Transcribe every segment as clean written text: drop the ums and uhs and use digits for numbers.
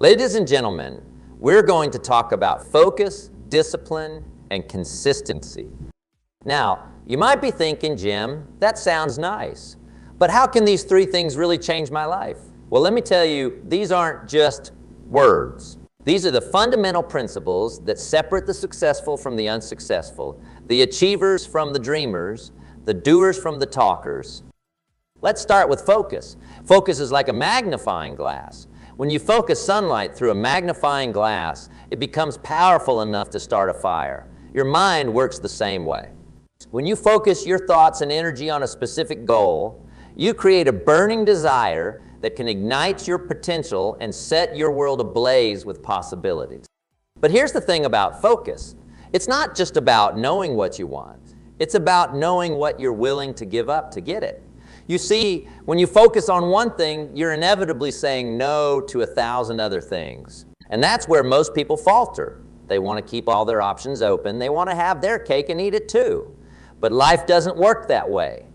Ladies and gentlemen, we're going to talk about focus, discipline, and consistency. Now, you might be thinking, Jim, that sounds nice, but how can these three things really change my life? Well, let me tell you, these aren't just words. These are the fundamental principles that separate the successful from the unsuccessful, the achievers from the dreamers, the doers from the talkers. Let's start with focus. Focus is like a magnifying glass. When you focus sunlight through a magnifying glass, it becomes powerful enough to start a fire. Your mind works the same way. When you focus your thoughts and energy on a specific goal, you create a burning desire that can ignite your potential and set your world ablaze with possibilities. But here's the thing about focus. It's not just about knowing what you want. It's about knowing what you're willing to give up to get it. You see, when you focus on one thing, you're inevitably saying no to 1,000 other things. And that's where most people falter. They want to keep all their options open. They want to have their cake and eat it too. But life doesn't work that way.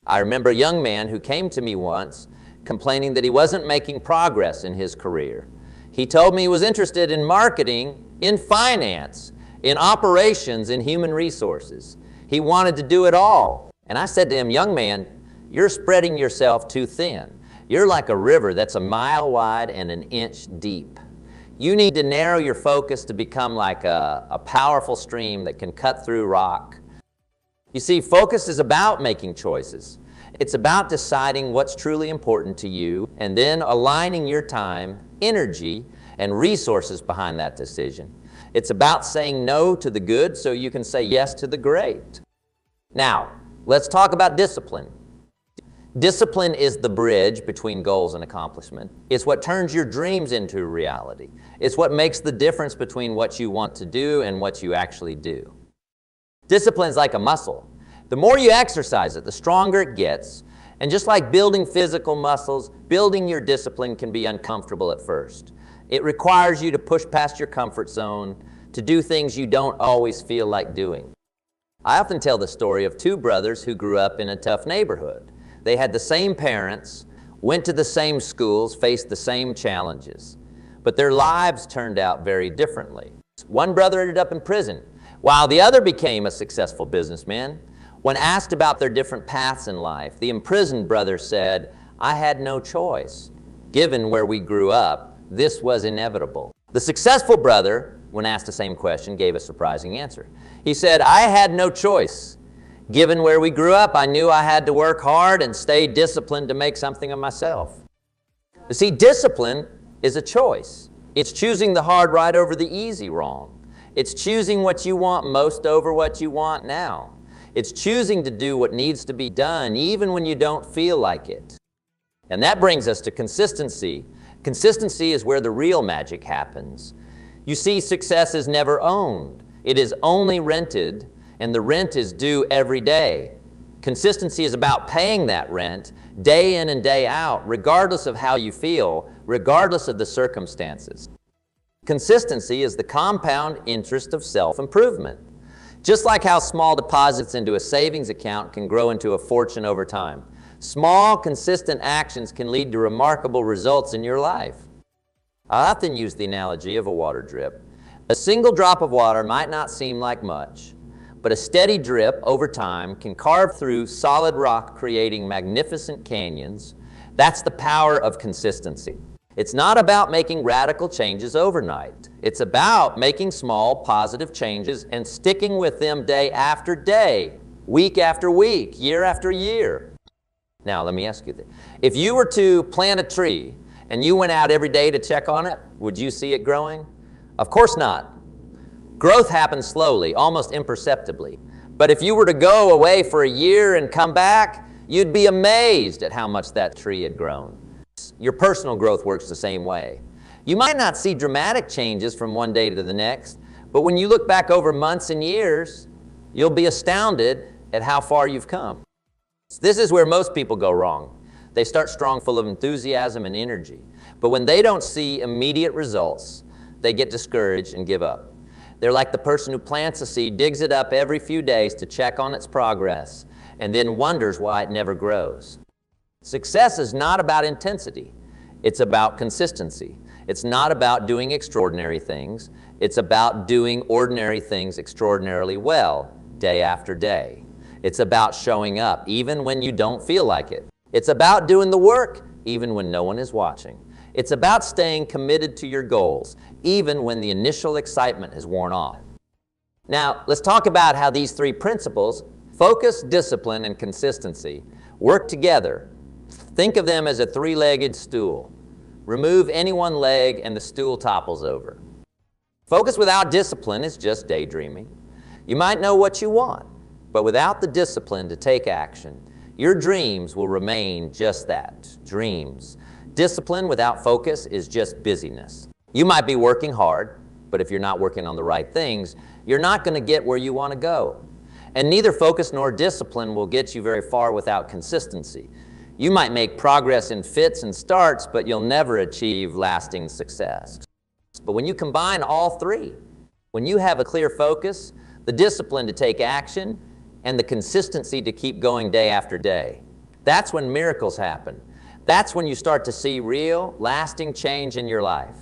I remember a young man who came to me once complaining that he wasn't making progress in his career. He told me he was interested in marketing, in finance, in operations, in human resources. He wanted to do it all. And I said to him, young man, you're spreading yourself too thin. You're like a river that's a mile wide and an inch deep. You need to narrow your focus to become like a powerful stream that can cut through rock. You see, focus is about making choices. It's about deciding what's truly important to you and then aligning your time, energy, and resources behind that decision. It's about saying no to the good so you can say yes to the great. Now, let's talk about discipline. Discipline is the bridge between goals and accomplishment. It's what turns your dreams into reality. It's what makes the difference between what you want to do and what you actually do. Discipline is like a muscle. The more you exercise it, the stronger it gets. And just like building physical muscles, building your discipline can be uncomfortable at first. It requires you to push past your comfort zone, to do things you don't always feel like doing. I often tell the story of two brothers who grew up in a tough neighborhood. They had the same parents, went to the same schools, faced the same challenges. But their lives turned out very differently. One brother ended up in prison, while the other became a successful businessman. When asked about their different paths in life, the imprisoned brother said, I had no choice. Given where we grew up, this was inevitable. The successful brother, when asked the same question, gave a surprising answer. He said, I had no choice. Given where we grew up, I knew I had to work hard and stay disciplined to make something of myself. You see, discipline is a choice. It's choosing the hard right over the easy wrong. It's choosing what you want most over what you want now. It's choosing to do what needs to be done even when you don't feel like it. And that brings us to consistency. Consistency is where the real magic happens. You see, success is never owned. It is only rented, and the rent is due every day. Consistency is about paying that rent day in and day out, regardless of how you feel, regardless of the circumstances. Consistency is the compound interest of self-improvement. Just like how small deposits into a savings account can grow into a fortune over time, small, consistent actions can lead to remarkable results in your life. I often use the analogy of a water drip. A single drop of water might not seem like much, but a steady drip over time can carve through solid rock, creating magnificent canyons. That's the power of consistency. It's not about making radical changes overnight. It's about making small, positive changes and sticking with them day after day, week after week, year after year. Now, let me ask you this. If you were to plant a tree and you went out every day to check on it, would you see it growing? Of course not. Growth happens slowly, almost imperceptibly. But if you were to go away for a year and come back, you'd be amazed at how much that tree had grown. Your personal growth works the same way. You might not see dramatic changes from one day to the next, but when you look back over months and years, you'll be astounded at how far you've come. This is where most people go wrong. They start strong, full of enthusiasm and energy, but when they don't see immediate results, they get discouraged and give up. They're like the person who plants a seed, digs it up every few days to check on its progress, and then wonders why it never grows. Success is not about intensity. It's about consistency. It's not about doing extraordinary things. It's about doing ordinary things extraordinarily well, day after day. It's about showing up, even when you don't feel like it. It's about doing the work, even when no one is watching. It's about staying committed to your goals, even when the initial excitement has worn off. Now, let's talk about how these three principles, focus, discipline, and consistency, work together. Think of them as a three-legged stool. Remove any one leg and the stool topples over. Focus without discipline is just daydreaming. You might know what you want, but without the discipline to take action, your dreams will remain just that, dreams. Discipline without focus is just busyness. You might be working hard, but if you're not working on the right things, you're not going to get where you want to go. And neither focus nor discipline will get you very far without consistency. You might make progress in fits and starts, but you'll never achieve lasting success. But when you combine all three, when you have a clear focus, the discipline to take action, and the consistency to keep going day after day, that's when miracles happen. That's when you start to see real, lasting change in your life.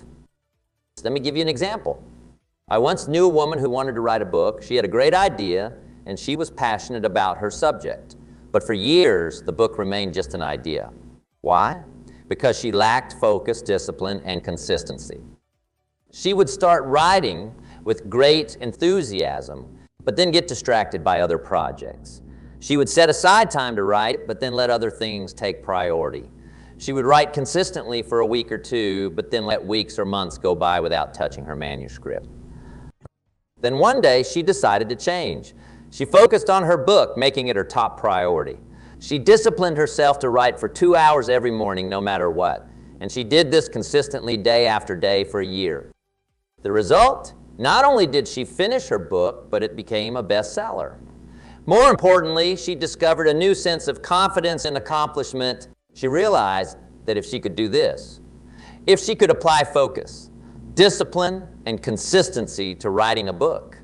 Let me give you an example. I once knew a woman who wanted to write a book. She had a great idea, and she was passionate about her subject. But for years, the book remained just an idea. Why? Because she lacked focus, discipline, and consistency. She would start writing with great enthusiasm, but then get distracted by other projects. She would set aside time to write, but then let other things take priority. She would write consistently for a week or two, but then let weeks or months go by without touching her manuscript. Then one day, she decided to change. She focused on her book, making it her top priority. She disciplined herself to write for 2 hours every morning, no matter what. And she did this consistently day after day for a year. The result? Not only did she finish her book, but it became a bestseller. More importantly, she discovered a new sense of confidence and accomplishment. She realized that if she could do this, if she could apply focus, discipline, and consistency to writing a book,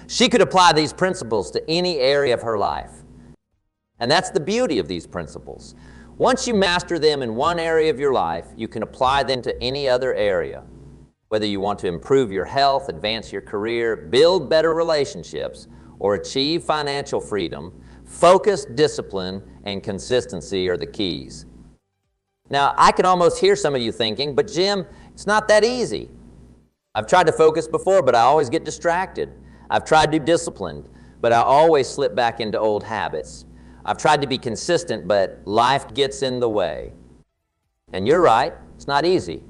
she could apply these principles to any area of her life. And that's the beauty of these principles. Once you master them in one area of your life, you can apply them to any other area. Whether you want to improve your health, advance your career, build better relationships, or achieve financial freedom, focus, discipline, and consistency are the keys. Now, I can almost hear some of you thinking, but Jim, it's not that easy. I've tried to focus before, but I always get distracted. I've tried to be disciplined, but I always slip back into old habits. I've tried to be consistent, but life gets in the way. And you're right, it's not easy.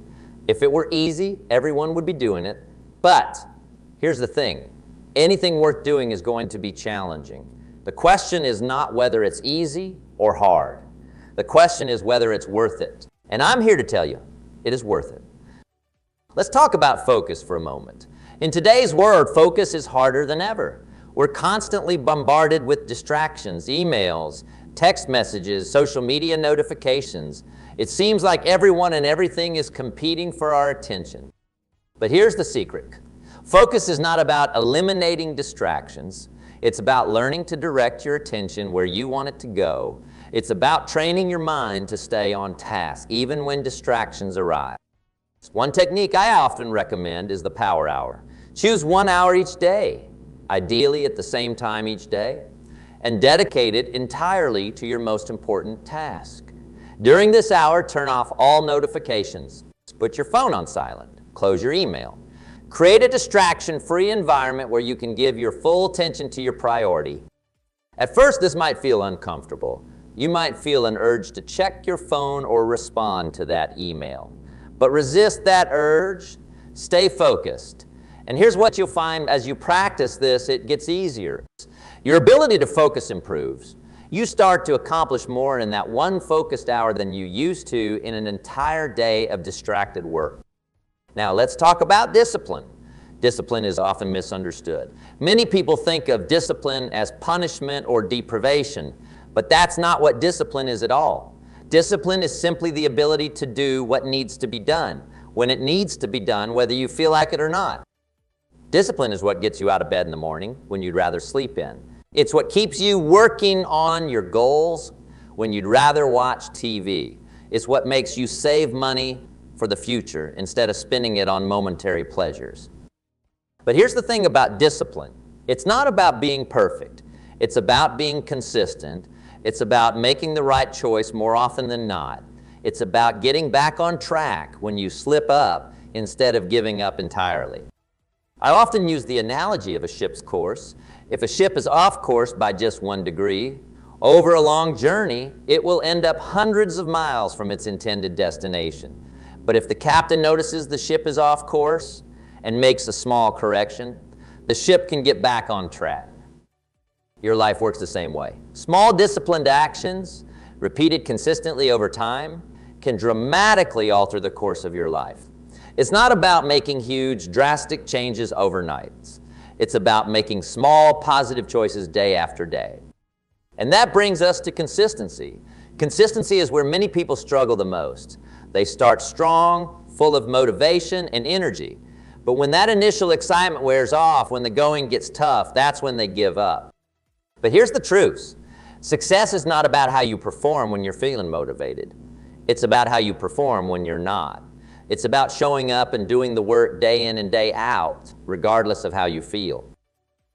If it were easy, everyone would be doing it. But here's the thing. Anything worth doing is going to be challenging. The question is not whether it's easy or hard. The question is whether it's worth it. And I'm here to tell you, it is worth it. Let's talk about focus for a moment. In today's world, focus is harder than ever. We're constantly bombarded with distractions, emails, text messages, social media notifications. It seems like everyone and everything is competing for our attention. But here's the secret. Focus is not about eliminating distractions. It's about learning to direct your attention where you want it to go. It's about training your mind to stay on task, even when distractions arise. One technique I often recommend is the power hour. Choose 1 hour each day, ideally at the same time each day, and dedicate it entirely to your most important task. During this hour, turn off all notifications. Put your phone on silent. Close your email. Create a distraction-free environment where you can give your full attention to your priority. At first, this might feel uncomfortable. You might feel an urge to check your phone or respond to that email. But resist that urge. Stay focused. And here's what you'll find as you practice this, it gets easier. Your ability to focus improves. You start to accomplish more in that one focused hour than you used to in an entire day of distracted work. Now, let's talk about discipline. Discipline is often misunderstood. Many people think of discipline as punishment or deprivation, but that's not what discipline is at all. Discipline is simply the ability to do what needs to be done, when it needs to be done, whether you feel like it or not. Discipline is what gets you out of bed in the morning when you'd rather sleep in. It's what keeps you working on your goals when you'd rather watch TV. It's what makes you save money for the future instead of spending it on momentary pleasures. But here's the thing about discipline. It's not about being perfect. It's about being consistent. It's about making the right choice more often than not. It's about getting back on track when you slip up instead of giving up entirely. I often use the analogy of a ship's course. If a ship is off course by just 1 degree, over a long journey, it will end up hundreds of miles from its intended destination. But if the captain notices the ship is off course and makes a small correction, the ship can get back on track. Your life works the same way. Small disciplined actions, repeated consistently over time, can dramatically alter the course of your life. It's not about making huge, drastic changes overnight. It's about making small, positive choices day after day. And that brings us to consistency. Consistency is where many people struggle the most. They start strong, full of motivation and energy. But when that initial excitement wears off, when the going gets tough, that's when they give up. But here's the truth. Success is not about how you perform when you're feeling motivated. It's about how you perform when you're not. It's about showing up and doing the work day in and day out, regardless of how you feel.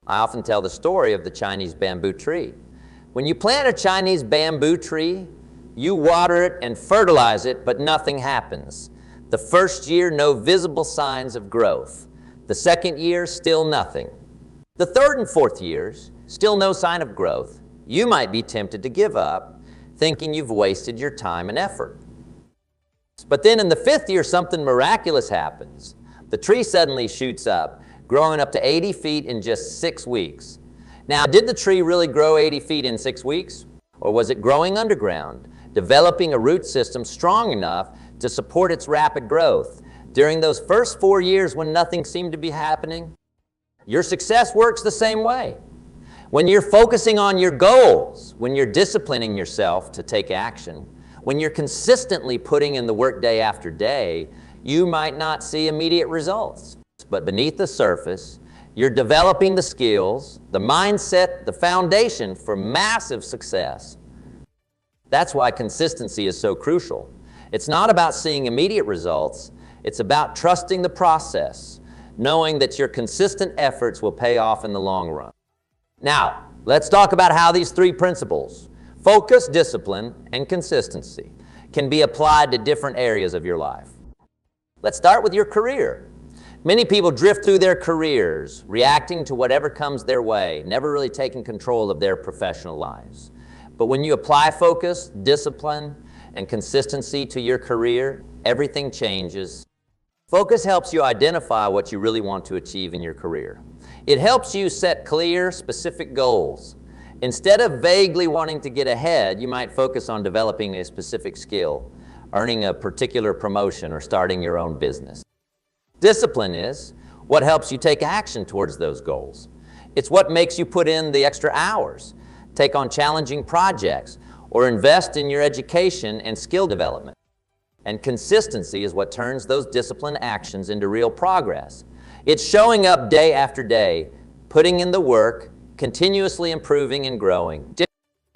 I often tell the story of the Chinese bamboo tree. When you plant a Chinese bamboo tree, you water it and fertilize it, but nothing happens. The first year, no visible signs of growth. The second year, still nothing. The third and fourth years, still no sign of growth. You might be tempted to give up, thinking you've wasted your time and effort. But then in the fifth year, something miraculous happens. The tree suddenly shoots up, growing up to 80 feet in just 6 weeks. Now, did the tree really grow 80 feet in 6 weeks? Or was it growing underground, developing a root system strong enough to support its rapid growth? During those first 4 years when nothing seemed to be happening, your success works the same way. When you're focusing on your goals, when you're disciplining yourself to take action, when you're consistently putting in the work day after day, you might not see immediate results. But beneath the surface, you're developing the skills, the mindset, the foundation for massive success. That's why consistency is so crucial. It's not about seeing immediate results. It's about trusting the process, knowing that your consistent efforts will pay off in the long run. Now, let's talk about how these 3 principles, focus, discipline, and consistency, can be applied to different areas of your life. Let's start with your career. Many people drift through their careers, reacting to whatever comes their way, never really taking control of their professional lives. But when you apply focus, discipline, and consistency to your career, everything changes. Focus helps you identify what you really want to achieve in your career. It helps you set clear, specific goals. Instead of vaguely wanting to get ahead, you might focus on developing a specific skill, earning a particular promotion, or starting your own business. Discipline is what helps you take action towards those goals. It's what makes you put in the extra hours, take on challenging projects, or invest in your education and skill development. And consistency is what turns those disciplined actions into real progress. It's showing up day after day, putting in the work, continuously improving and growing.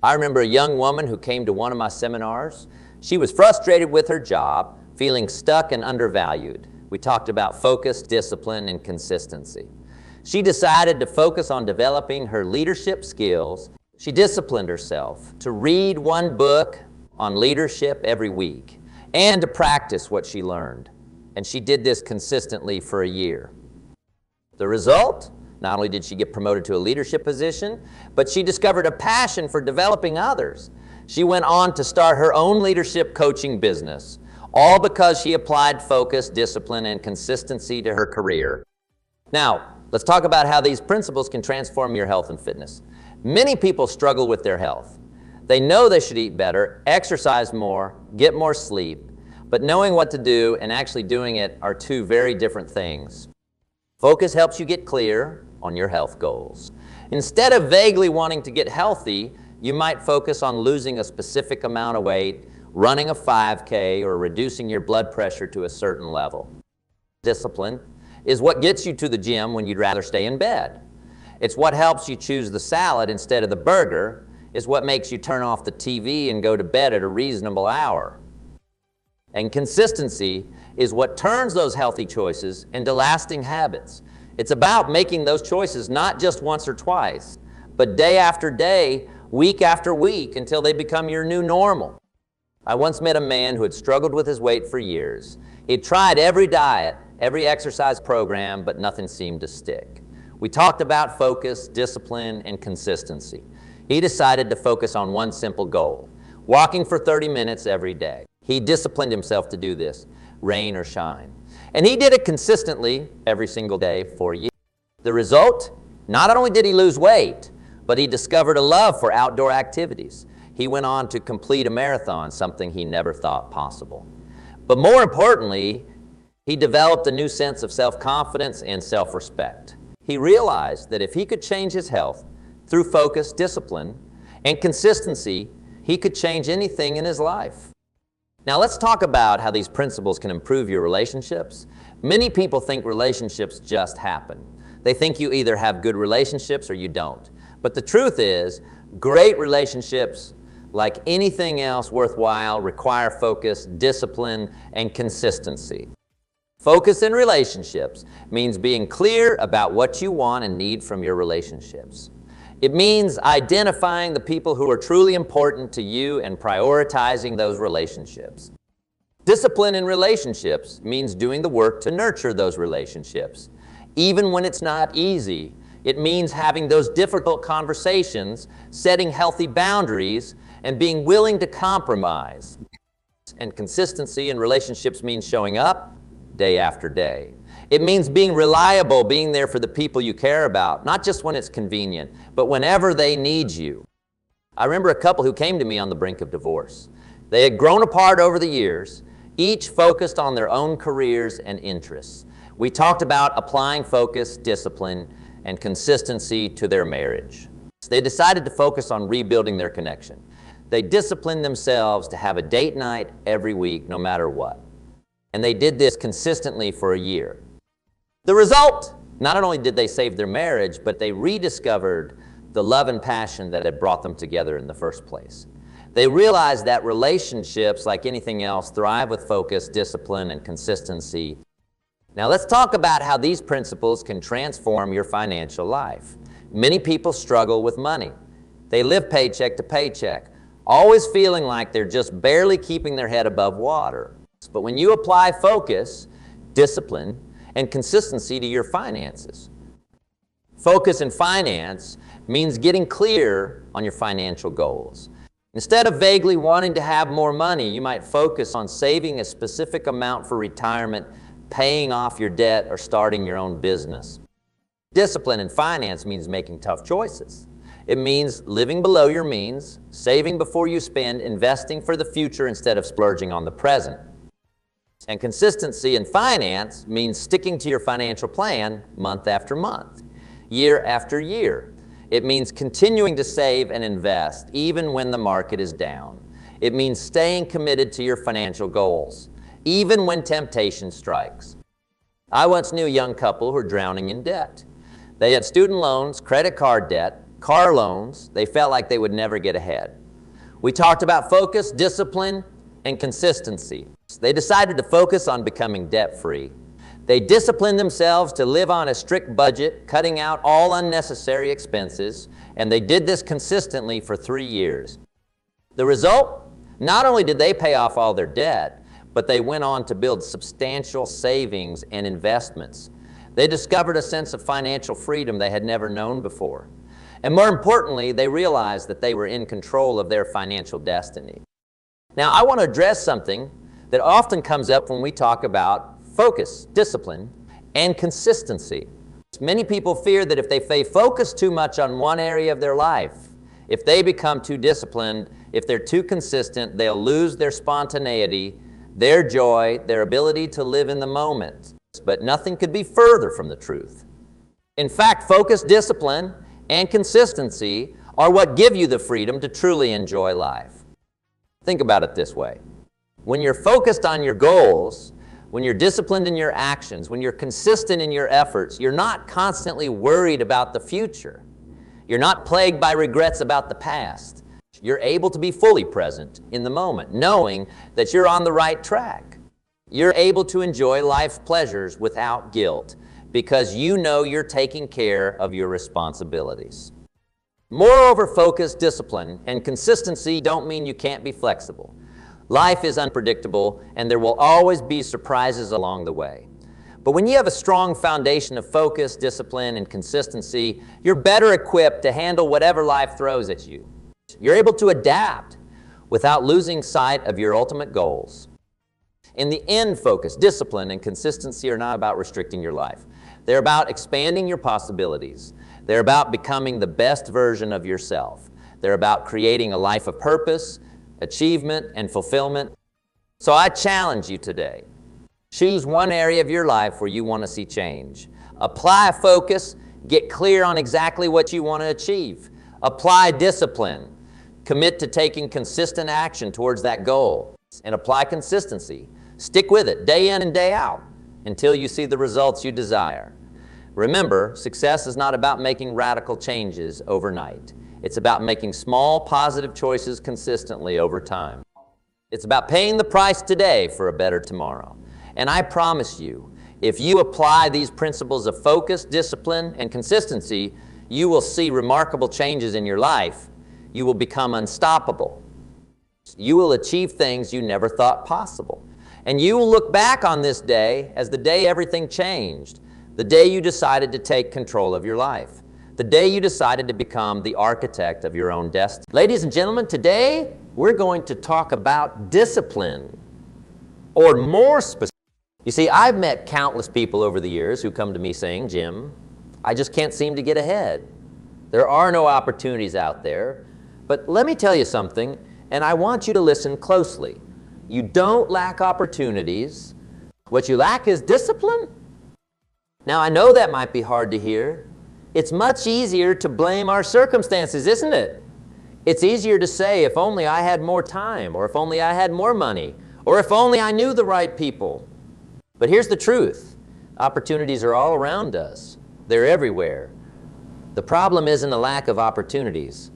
I remember a young woman who came to one of my seminars. She was frustrated with her job, feeling stuck and undervalued. We talked about focus, discipline, and consistency. She decided to focus on developing her leadership skills. She disciplined herself to read 1 book on leadership every week and to practice what she learned. And she did this consistently for a year. The result? Not only did she get promoted to a leadership position, but she discovered a passion for developing others. She went on to start her own leadership coaching business, all because she applied focus, discipline, and consistency to her career. Now, let's talk about how these principles can transform your health and fitness. Many people struggle with their health. They know they should eat better, exercise more, get more sleep, but knowing what to do and actually doing it are 2 very different things. Focus helps you get clear on your health goals. Instead of vaguely wanting to get healthy, you might focus on losing a specific amount of weight, running a 5K, or reducing your blood pressure to a certain level. Discipline is what gets you to the gym when you'd rather stay in bed. It's what helps you choose the salad instead of the burger. It's what makes you turn off the TV and go to bed at a reasonable hour. And consistency is what turns those healthy choices into lasting habits. It's about making those choices not just once or twice, but day after day, week after week, until they become your new normal. I once met a man who had struggled with his weight for years. He'd tried every diet, every exercise program, but nothing seemed to stick. We talked about focus, discipline, and consistency. He decided to focus on one simple goal: walking for 30 minutes every day. He disciplined himself to do this, rain or shine. And he did it consistently every single day for years. The result? Not only did he lose weight, but he discovered a love for outdoor activities. He went on to complete a marathon, something he never thought possible. But more importantly, he developed a new sense of self-confidence and self-respect. He realized that if he could change his health through focus, discipline, and consistency, he could change anything in his life. Now let's talk about how these principles can improve your relationships. Many people think relationships just happen. They think you either have good relationships or you don't. But the truth is, great relationships, like anything else worthwhile, require focus, discipline, and consistency. Focus in relationships means being clear about what you want and need from your relationships. It means identifying the people who are truly important to you and prioritizing those relationships. Discipline in relationships means doing the work to nurture those relationships. Even when it's not easy, it means having those difficult conversations, setting healthy boundaries, and being willing to compromise. And consistency in relationships means showing up day after day. It means being reliable, being there for the people you care about, not just when it's convenient, but whenever they need you. I remember a couple who came to me on the brink of divorce. They had grown apart over the years, each focused on their own careers and interests. We talked about applying focus, discipline, and consistency to their marriage. They decided to focus on rebuilding their connection. They disciplined themselves to have a date night every week, no matter what. And they did this consistently for a year. The result, not only did they save their marriage, but they rediscovered the love and passion that had brought them together in the first place. They realized that relationships, like anything else, thrive with focus, discipline, and consistency. Now let's talk about how these principles can transform your financial life. Many people struggle with money. They live paycheck to paycheck, always feeling like they're just barely keeping their head above water. But when you apply focus, discipline, and consistency to your finances. Focus in finance means getting clear on your financial goals. Instead of vaguely wanting to have more money, you might focus on saving a specific amount for retirement, paying off your debt, or starting your own business. Discipline in finance means making tough choices. It means living below your means, saving before you spend, investing for the future instead of splurging on the present. And consistency in finance means sticking to your financial plan month after month, year after year. It means continuing to save and invest even when the market is down. It means staying committed to your financial goals, even when temptation strikes. I once knew a young couple who were drowning in debt. They had student loans, credit card debt, car loans. They felt like they would never get ahead. We talked about focus, discipline, and consistency. They decided to focus on becoming debt-free. They disciplined themselves to live on a strict budget, cutting out all unnecessary expenses, and they did this consistently for 3 years. The result? Not only did they pay off all their debt, but they went on to build substantial savings and investments. They discovered a sense of financial freedom they had never known before. And more importantly, they realized that they were in control of their financial destiny. Now, I want to address something that often comes up when we talk about focus, discipline, and consistency. Many people fear that if they focus too much on one area of their life, if they become too disciplined, if they're too consistent, they'll lose their spontaneity, their joy, their ability to live in the moment. But nothing could be further from the truth. In fact, focus, discipline, and consistency are what give you the freedom to truly enjoy life. Think about it this way. When you're focused on your goals, when you're disciplined in your actions, when you're consistent in your efforts, you're not constantly worried about the future. You're not plagued by regrets about the past. You're able to be fully present in the moment, knowing that you're on the right track. You're able to enjoy life's pleasures without guilt because you know you're taking care of your responsibilities. Moreover, focus, discipline, and consistency don't mean you can't be flexible. Life is unpredictable, and there will always be surprises along the way. But when you have a strong foundation of focus, discipline, and consistency, you're better equipped to handle whatever life throws at you. You're able to adapt without losing sight of your ultimate goals. In the end, focus, discipline, and consistency are not about restricting your life. They're about expanding your possibilities. They're about becoming the best version of yourself. They're about creating a life of purpose, achievement, and fulfillment. So I challenge you today. Choose one area of your life where you want to see change. Apply focus, get clear on exactly what you want to achieve. Apply discipline, commit to taking consistent action towards that goal, and apply consistency. Stick with it day in and day out until you see the results you desire. Remember, success is not about making radical changes overnight. It's about making small, positive choices consistently over time. It's about paying the price today for a better tomorrow. And I promise you, if you apply these principles of focus, discipline, and consistency, you will see remarkable changes in your life. You will become unstoppable. You will achieve things you never thought possible. And you will look back on this day as the day everything changed, the day you decided to take control of your life, the day you decided to become the architect of your own destiny. Ladies and gentlemen, today we're going to talk about discipline, or more specifically. You see, I've met countless people over the years who come to me saying, Jim, I just can't seem to get ahead. There are no opportunities out there. But let me tell you something, and I want you to listen closely. You don't lack opportunities. What you lack is discipline. Now, I know that might be hard to hear. It's much easier to blame our circumstances, isn't it? It's easier to say, if only I had more time, or if only I had more money, or if only I knew the right people. But here's the truth. Opportunities are all around us. They're everywhere. The problem isn't a lack of opportunities.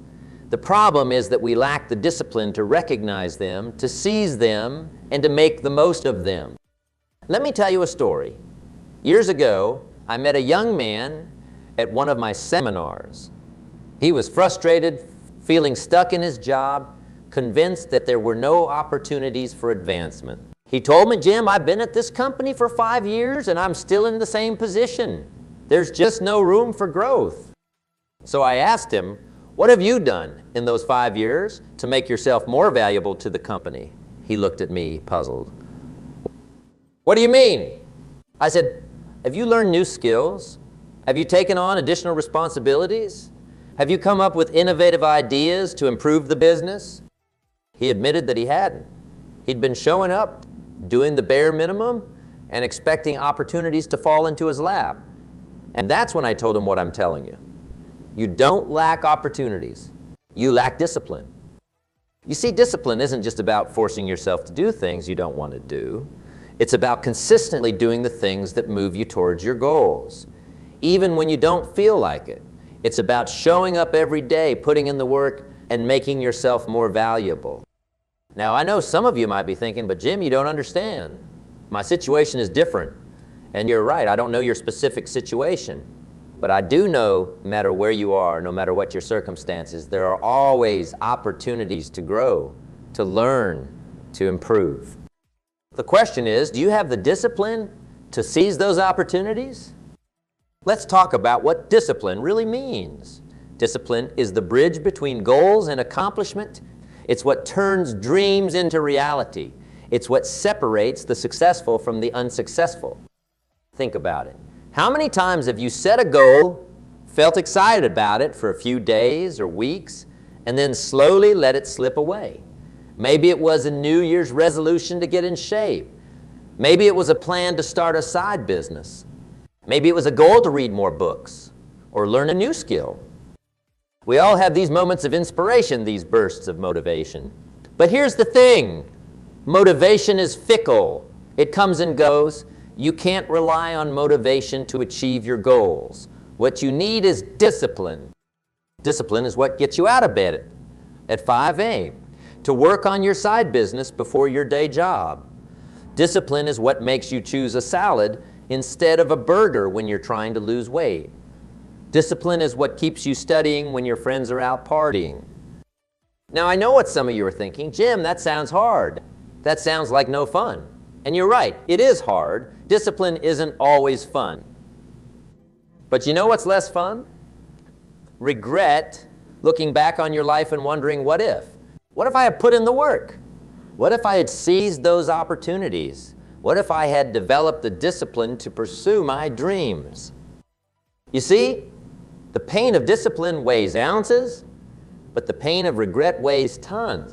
The problem is that we lack the discipline to recognize them, to seize them, and to make the most of them. Let me tell you a story. Years ago, I met a young man at one of my seminars. He was frustrated, feeling stuck in his job, convinced that there were no opportunities for advancement. He told me, Jim, I've been at this company for 5 years and I'm still in the same position. There's just no room for growth. So I asked him, what have you done in those 5 years to make yourself more valuable to the company? He looked at me puzzled. What do you mean? I said, have you learned new skills? Have you taken on additional responsibilities? Have you come up with innovative ideas to improve the business? He admitted that he hadn't. He'd been showing up, doing the bare minimum, and expecting opportunities to fall into his lap. And that's when I told him what I'm telling you. You don't lack opportunities. You lack discipline. You see, discipline isn't just about forcing yourself to do things you don't want to do. It's about consistently doing the things that move you towards your goals, even when you don't feel like it. It's about showing up every day, putting in the work, and making yourself more valuable. Now, I know some of you might be thinking, but Jim, you don't understand. My situation is different. And you're right, I don't know your specific situation. But I do know, no matter where you are, no matter what your circumstances, there are always opportunities to grow, to learn, to improve. The question is, do you have the discipline to seize those opportunities? Let's talk about what discipline really means. Discipline is the bridge between goals and accomplishment. It's what turns dreams into reality. It's what separates the successful from the unsuccessful. Think about it. How many times have you set a goal, felt excited about it for a few days or weeks, and then slowly let it slip away? Maybe it was a New Year's resolution to get in shape. Maybe it was a plan to start a side business. Maybe it was a goal to read more books or learn a new skill. We all have these moments of inspiration, these bursts of motivation. But here's the thing. Motivation is fickle. It comes and goes. You can't rely on motivation to achieve your goals. What you need is discipline. Discipline is what gets you out of bed at 5 a.m., to work on your side business before your day job. Discipline is what makes you choose a salad instead of a burger when you're trying to lose weight. Discipline is what keeps you studying when your friends are out partying. Now, I know what some of you are thinking, Jim, that sounds hard. That sounds like no fun. And you're right, it is hard. Discipline isn't always fun. But you know what's less fun? Regret, looking back on your life and wondering, what if? What if I had put in the work? What if I had seized those opportunities? What if I had developed the discipline to pursue my dreams? You see, the pain of discipline weighs ounces, but the pain of regret weighs tons.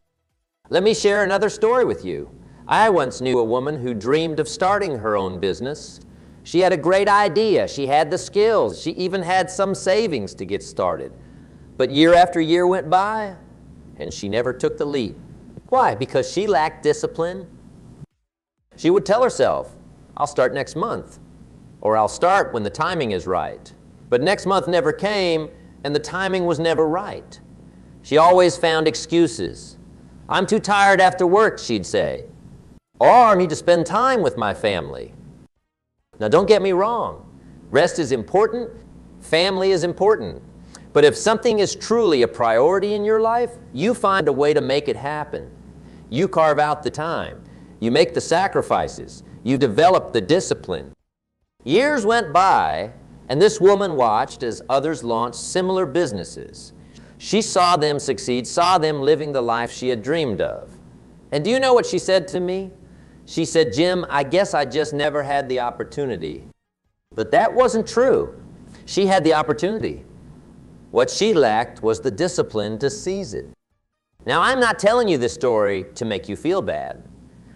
Let me share another story with you. I once knew a woman who dreamed of starting her own business. She had a great idea. She had the skills. She even had some savings to get started. But year after year went by, and she never took the leap. Why? Because she lacked discipline. She would tell herself, I'll start next month, or I'll start when the timing is right. But next month never came, and the timing was never right. She always found excuses. I'm too tired after work, she'd say. Or I need to spend time with my family. Now don't get me wrong. Rest is important. Family is important. But if something is truly a priority in your life, you find a way to make it happen. You carve out the time. You make the sacrifices. You develop the discipline. Years went by, and this woman watched as others launched similar businesses. She saw them succeed, saw them living the life she had dreamed of. And do you know what she said to me? She said, Jim, I guess I just never had the opportunity. But that wasn't true. She had the opportunity. What she lacked was the discipline to seize it. Now, I'm not telling you this story to make you feel bad.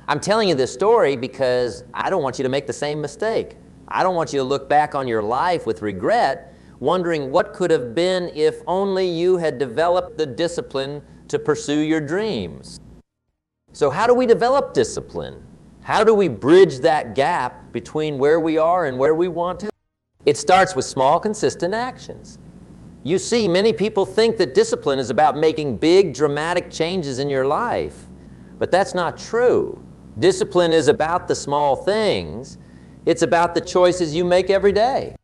I'm telling you this story because I don't want you to make the same mistake. I don't want you to look back on your life with regret, wondering what could have been if only you had developed the discipline to pursue your dreams. So how do we develop discipline? How do we bridge that gap between where we are and where we want to? It starts with small, consistent actions. You see, many people think that discipline is about making big, dramatic changes in your life. But that's not true. Discipline is about the small things. It's about the choices you make every day.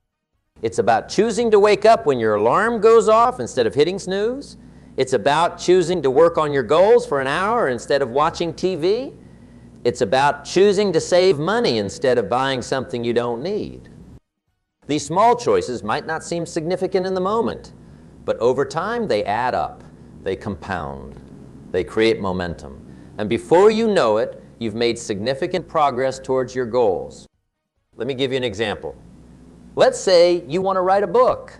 It's about choosing to wake up when your alarm goes off instead of hitting snooze. It's about choosing to work on your goals for an hour instead of watching TV. It's about choosing to save money instead of buying something you don't need. These small choices might not seem significant in the moment, but over time they add up, they compound, they create momentum. And before you know it, you've made significant progress towards your goals. Let me give you an example. Let's say you want to write a book.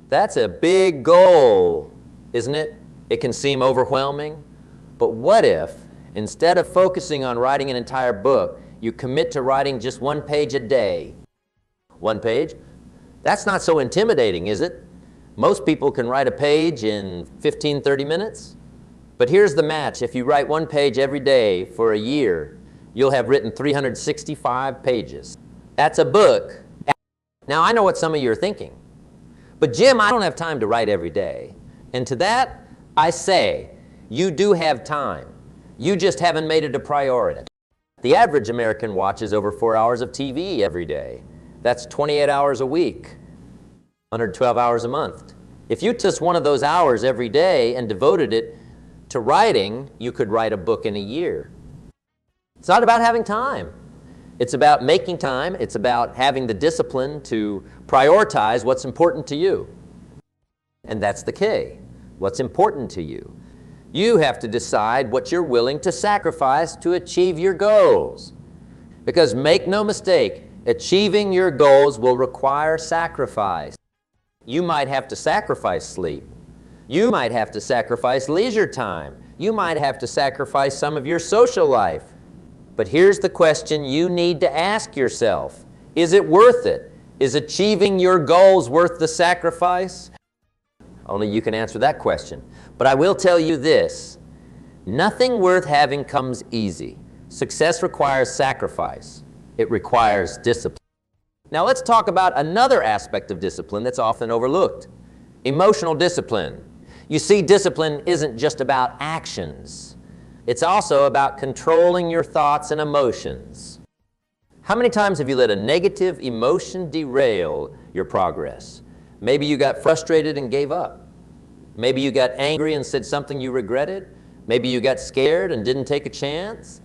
That's a big goal, isn't it? It can seem overwhelming. But what if, instead of focusing on writing an entire book, you commit to writing just 1 page a day? 1 page? That's not so intimidating, is it? Most people can write a page in 15, 30 minutes. But here's the match. If you write 1 page every day for a year, you'll have written 365 pages. That's a book. Now, I know what some of you are thinking. But Jim, I don't have time to write every day. And to that, I say, you do have time. You just haven't made it a priority. The average American watches over 4 hours of TV every day. That's 28 hours a week, 112 hours a month. If you took one of those hours every day and devoted it to writing, you could write a book in a year. It's not about having time. It's about making time. It's about having the discipline to prioritize what's important to you. And that's the key. What's important to you. You have to decide what you're willing to sacrifice to achieve your goals. Because make no mistake, achieving your goals will require sacrifice. You might have to sacrifice sleep. You might have to sacrifice leisure time. You might have to sacrifice some of your social life. But here's the question you need to ask yourself. Is it worth it? Is achieving your goals worth the sacrifice? Only you can answer that question. But I will tell you this. Nothing worth having comes easy. Success requires sacrifice. It requires discipline. Now let's talk about another aspect of discipline that's often overlooked. Emotional discipline. You see, discipline isn't just about actions. It's also about controlling your thoughts and emotions. How many times have you let a negative emotion derail your progress? Maybe you got frustrated and gave up. Maybe you got angry and said something you regretted. Maybe you got scared and didn't take a chance.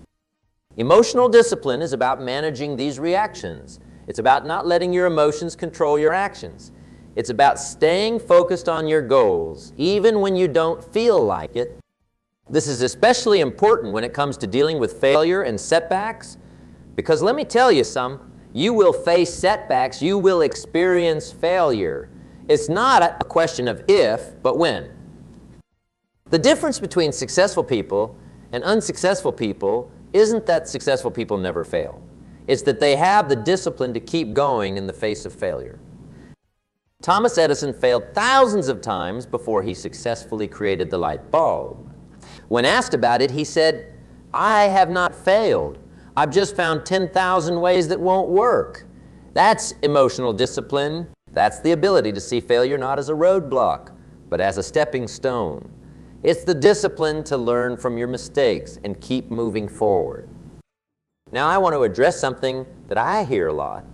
Emotional discipline is about managing these reactions. It's about not letting your emotions control your actions. It's about staying focused on your goals, even when you don't feel like it. This is especially important when it comes to dealing with failure and setbacks, because let me tell you you will face setbacks, you will experience failure. It's not a question of if, but when. The difference between successful people and unsuccessful people isn't that successful people never fail. It's that they have the discipline to keep going in the face of failure. Thomas Edison failed thousands of times before he successfully created the light bulb. When asked about it, he said, "I have not failed. I've just found 10,000 ways that won't work." That's emotional discipline. That's the ability to see failure not as a roadblock, but as a stepping stone. It's the discipline to learn from your mistakes and keep moving forward. Now, I want to address something that I hear a lot.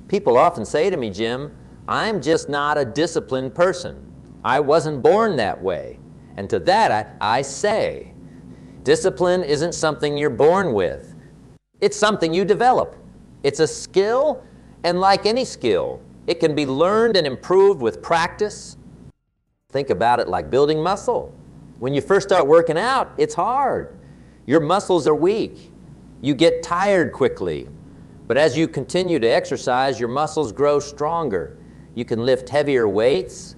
People often say to me, "Jim, I'm just not a disciplined person. I wasn't born that way." And to that, I say, discipline isn't something you're born with. It's something you develop. It's a skill, and like any skill, it can be learned and improved with practice. Think about it like building muscle. When you first start working out, it's hard. Your muscles are weak. You get tired quickly. But as you continue to exercise, your muscles grow stronger. You can lift heavier weights.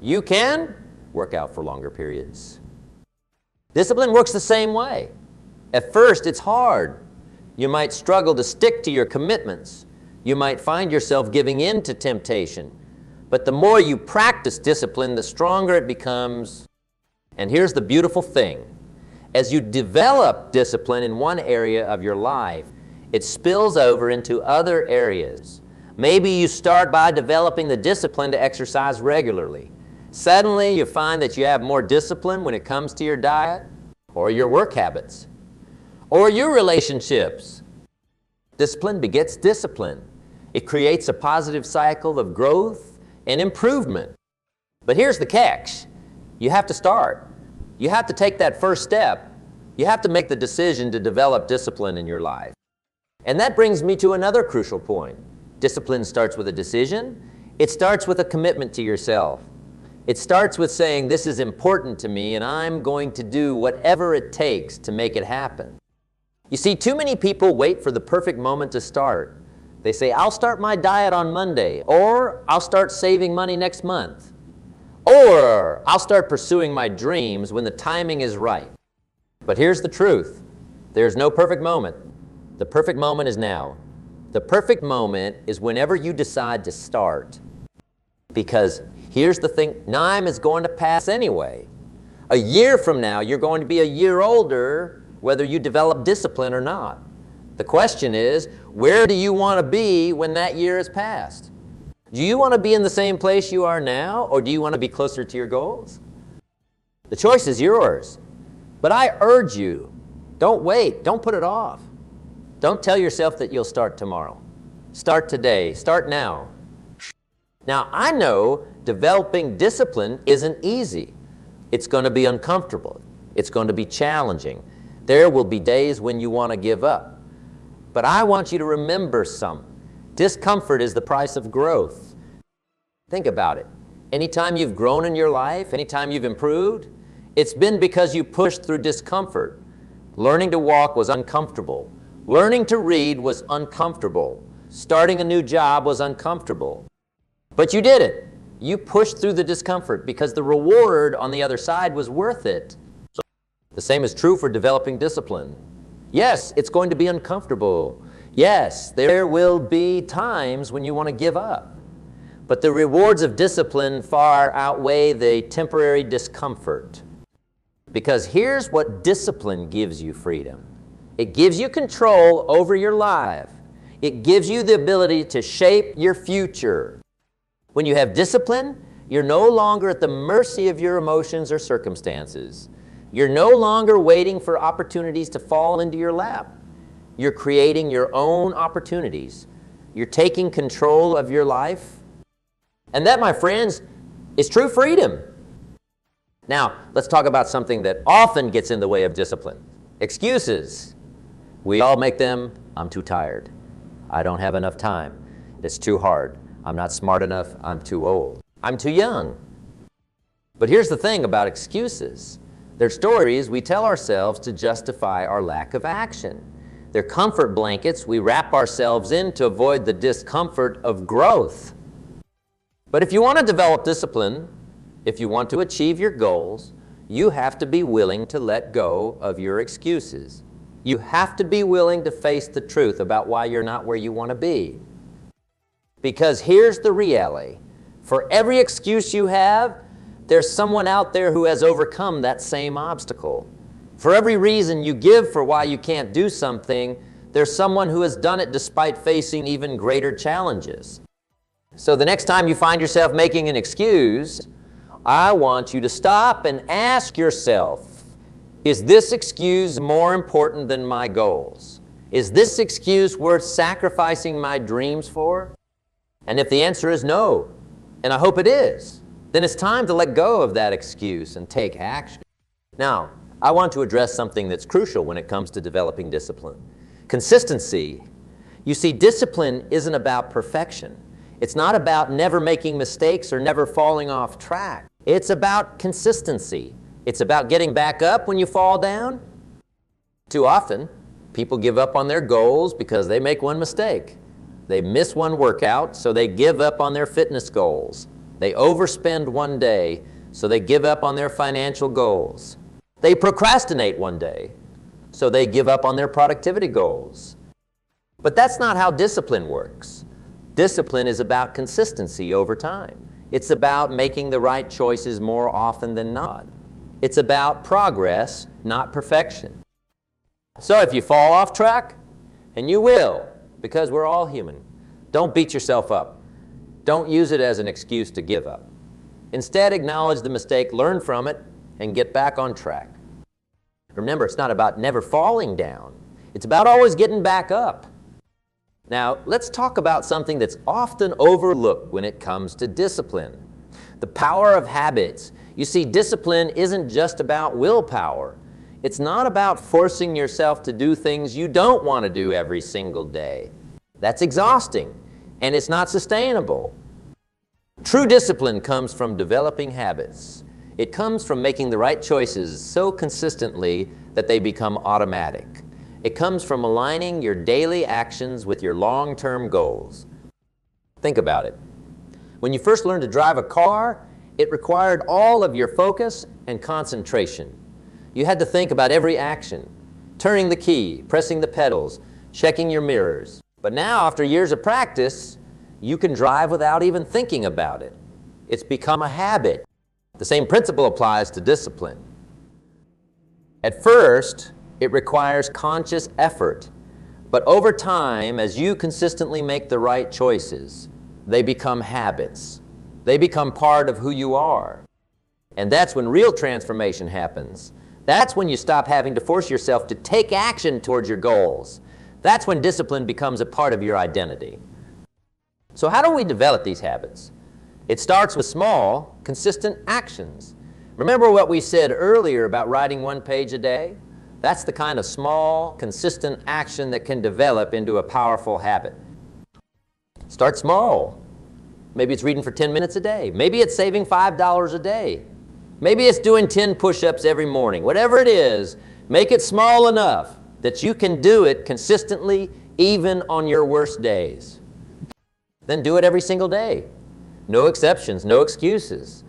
You can work out for longer periods. Discipline works the same way. At first, it's hard. You might struggle to stick to your commitments. You might find yourself giving in to temptation. But the more you practice discipline, the stronger it becomes. And here's the beautiful thing. As you develop discipline in one area of your life, it spills over into other areas. Maybe you start by developing the discipline to exercise regularly. Suddenly, you find that you have more discipline when it comes to your diet, or your work habits, or your relationships. Discipline begets discipline. It creates a positive cycle of growth and improvement. But here's the catch. You have to start. You have to take that first step. You have to make the decision to develop discipline in your life. And that brings me to another crucial point. Discipline starts with a decision. It starts with a commitment to yourself. It starts with saying, "This is important to me, and I'm going to do whatever it takes to make it happen." You see, too many people wait for the perfect moment to start. They say, "I'll start my diet on Monday," or "I'll start saving money next month," or "I'll start pursuing my dreams when the timing is right." But here's the truth. There's no perfect moment. The perfect moment is now. The perfect moment is whenever you decide to start. Because here's the thing, time is going to pass anyway. A year from now, you're going to be a year older, whether you develop discipline or not. The question is, where do you want to be when that year has passed? Do you want to be in the same place you are now, or do you want to be closer to your goals? The choice is yours. But I urge you, don't wait, don't put it off. Don't tell yourself that you'll start tomorrow. Start today, start now. Now, I know developing discipline isn't easy. It's going to be uncomfortable. It's going to be challenging. There will be days when you want to give up. But I want you to remember something. Discomfort is the price of growth. Think about it. Anytime you've grown in your life, anytime you've improved, it's been because you pushed through discomfort. Learning to walk was uncomfortable. Learning to read was uncomfortable. Starting a new job was uncomfortable. But you did it. You pushed through the discomfort because the reward on the other side was worth it. The same is true for developing discipline. Yes, it's going to be uncomfortable. Yes, there will be times when you want to give up. But the rewards of discipline far outweigh the temporary discomfort. Because here's what discipline gives you: freedom. It gives you control over your life. It gives you the ability to shape your future. When you have discipline, You're no longer at the mercy of your emotions or circumstances. You're no longer waiting for opportunities to fall into your lap. You're creating your own opportunities. You're taking control of your life. And that, my friends, is true freedom. Now, let's talk about something that often gets in the way of discipline. Excuses. We all make them. I'm too tired. I don't have enough time. It's too hard. I'm not smart enough. I'm too old. I'm too young. But here's the thing about excuses. They're stories we tell ourselves to justify our lack of action. They're comfort blankets we wrap ourselves in to avoid the discomfort of growth. But if you want to develop discipline, if you want to achieve your goals, you have to be willing to let go of your excuses. You have to be willing to face the truth about why you're not where you want to be. Because here's the reality. For every excuse you have, there's someone out there who has overcome that same obstacle. For every reason you give for why you can't do something, there's someone who has done it despite facing even greater challenges. So the next time you find yourself making an excuse, I want you to stop and ask yourself, is this excuse more important than my goals? Is this excuse worth sacrificing my dreams for? And if the answer is no, and I hope it is, then it's time to let go of that excuse and take action. Now, I want to address something that's crucial when it comes to developing discipline. Consistency. You see, discipline isn't about perfection. It's not about never making mistakes or never falling off track. It's about consistency. It's about getting back up when you fall down. Too often, people give up on their goals because they make one mistake. They miss one workout, so they give up on their fitness goals. They overspend one day, so they give up on their financial goals. They procrastinate one day, so they give up on their productivity goals. But that's not how discipline works. Discipline is about consistency over time. It's about making the right choices more often than not. It's about progress, not perfection. So if you fall off track, and you will, because we're all human, don't beat yourself up. Don't use it as an excuse to give up. Instead, acknowledge the mistake, learn from it, and get back on track. Remember, it's not about never falling down. It's about always getting back up. Now, let's talk about something that's often overlooked when it comes to discipline. The power of habits. You see, discipline isn't just about willpower. It's not about forcing yourself to do things you don't want to do every single day. That's exhausting, and it's not sustainable. True discipline comes from developing habits. It comes from making the right choices so consistently that they become automatic. It comes from aligning your daily actions with your long-term goals. Think about it. When you first learned to drive a car, it required all of your focus and concentration. You had to think about every action, turning the key, pressing the pedals, checking your mirrors. But now, after years of practice, you can drive without even thinking about it. It's become a habit. The same principle applies to discipline. At first, it requires conscious effort. But over time, as you consistently make the right choices, they become habits. They become part of who you are. And that's when real transformation happens. That's when you stop having to force yourself to take action towards your goals. That's when discipline becomes a part of your identity. So how do we develop these habits? It starts with small, consistent actions. Remember what we said earlier about writing one page a day? That's the kind of small, consistent action that can develop into a powerful habit. Start small. Maybe it's reading for 10 minutes a day. Maybe it's saving $5 a day. Maybe it's doing 10 push-ups every morning. Whatever it is, make it small enough that you can do it consistently even on your worst days. Then do it every single day. No exceptions, no excuses.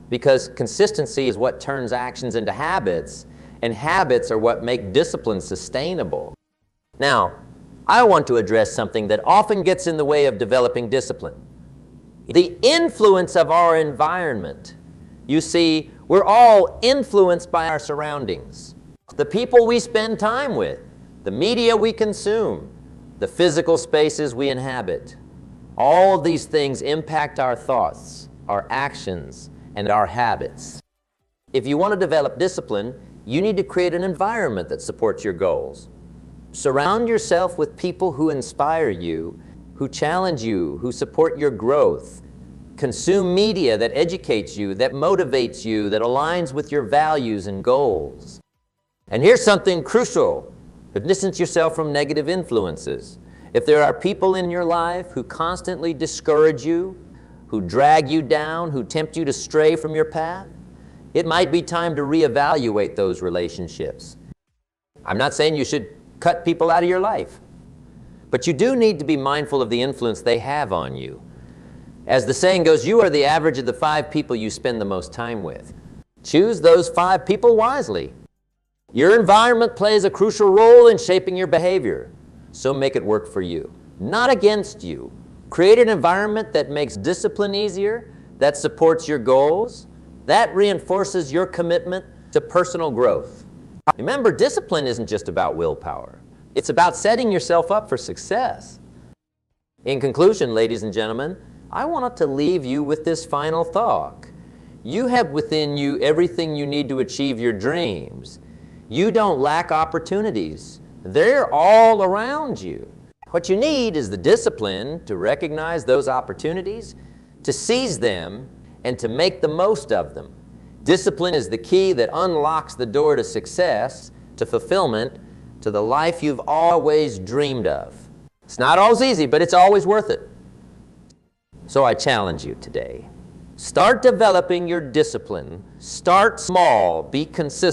Because consistency is what turns actions into habits, and habits are what make discipline sustainable. Now, I want to address something that often gets in the way of developing discipline. The influence of our environment. You see, we're all influenced by our surroundings. The people we spend time with, the media we consume, the physical spaces we inhabit. All of these things impact our thoughts, our actions, and our habits. If you want to develop discipline, you need to create an environment that supports your goals. Surround yourself with people who inspire you, who challenge you, who support your growth. Consume media that educates you, that motivates you, that aligns with your values and goals. And here's something crucial. Distance yourself from negative influences. If there are people in your life who constantly discourage you, who drag you down, who tempt you to stray from your path, it might be time to reevaluate those relationships. I'm not saying you should cut people out of your life, but you do need to be mindful of the influence they have on you. As the saying goes, you are the average of the 5 people you spend the most time with. Choose those 5 people wisely. Your environment plays a crucial role in shaping your behavior, so make it work for you, not against you. Create an environment that makes discipline easier, that supports your goals, that reinforces your commitment to personal growth. Remember, discipline isn't just about willpower. It's about setting yourself up for success. In conclusion, ladies and gentlemen, I want to leave you with this final thought. You have within you everything you need to achieve your dreams. You don't lack opportunities. They're all around you. What you need is the discipline to recognize those opportunities, to seize them, and to make the most of them. Discipline is the key that unlocks the door to success, to fulfillment, to the life you've always dreamed of. It's not always easy, but it's always worth it. So I challenge you today. Start developing your discipline. Start small. Be consistent.